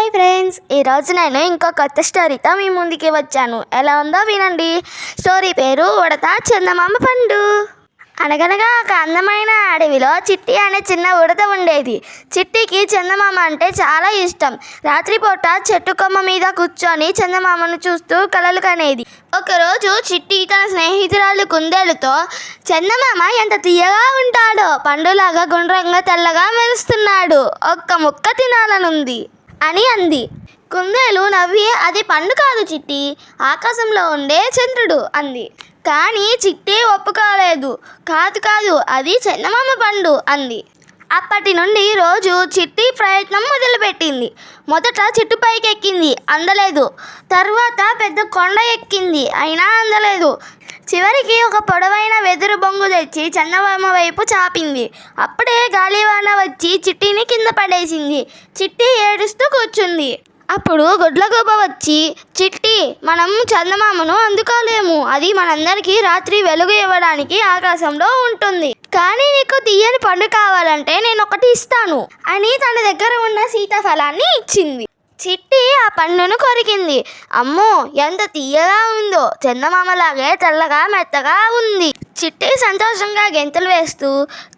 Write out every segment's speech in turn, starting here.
Hi friends, ఈరోజు నేను ఇంకో కొత్త స్టోరీతో మీ ముందుకి వచ్చాను. ఎలా ఉందో వినండి. స్టోరీ పేరు ఉడత చందమామ పండు. అనగనగా ఒక అందమైన అడవిలో చిట్టి అనే చిన్న ఉడత ఉండేది. చిట్టికి చందమామ అంటే చాలా ఇష్టం. రాత్రిపూట చెట్టు కొమ్మ మీద కూర్చొని చందమామను చూస్తూ కలలు కనేది. ఒకరోజు చిట్టి తన స్నేహితురాలు కుందేలుతో, చందమామ ఎంత తీయగా ఉంటాడో, పండులాగా గుండ్రంగా తెల్లగా మెరుస్తున్నాడు, ఒక్క ముక్క తినాలనుంది అని అంది. కుందేలు నవ్వి, అది పండు కాదు చిట్టి, ఆకాశంలో ఉండే చంద్రుడు అంది. కానీ చిట్టి ఒప్పుకోలేదు. కాదు అది చందమామ పండు అంది. అప్పటి నుండి రోజు చిట్టి ప్రయత్నం మొదలుపెట్టింది. మొదట చెట్టు పైకి ఎక్కింది, అందలేదు. తర్వాత పెద్ద కొండ ఎక్కింది, అయినా అందలేదు. చివరికి ఒక పొడవైన వెదురు బొంగు తెచ్చి చందమామ వైపు చాపింది. అప్పుడే గాలివాన వచ్చి చిట్టిని కింద పడేసింది. చిట్టి ఏడుస్తూ కూర్చుంది. అప్పుడు గుడ్లగూబ వచ్చి, చిట్టి, మనం చందమామను అందుకోలేము. అది మనందరికీ రాత్రి వెలుగు ఇవ్వడానికి ఆకాశంలో ఉంటుంది. కానీ నీకు తీయని పండు కావాలంటే నేను ఒకటి ఇస్తాను అని తన దగ్గర ఉన్న సీతాఫలాన్ని ఇచ్చింది. చిట్టి ఆ పండును కొరికింది. అమ్మో, ఎంత తీయగా ఉందో! చందమామలాగే తెల్లగా మెత్తగా ఉంది. చిట్టి సంతోషంగా గెంతులు వేస్తూ,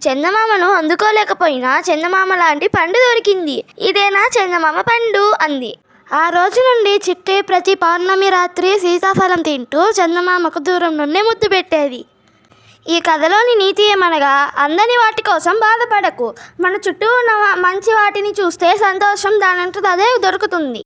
చందమామను అందుకోలేకపోయినా చందమామ లాంటి పండు దొరికింది, ఇదేనా చందమామ పండు అంది. ఆ రోజు నుండి చిట్టి ప్రతి పౌర్ణమి రాత్రి సీతాఫలం తింటూ చందమామకు దూరం నుండి ముద్దు పెట్టేది. ఈ కథలోని నీతి ఏమనగా, అందని వాటి కోసం బాధపడకు. మన చుట్టూ ఉన్న మంచి వాటిని చూస్తే సంతోషం దానంతట అదే దొరుకుతుంది.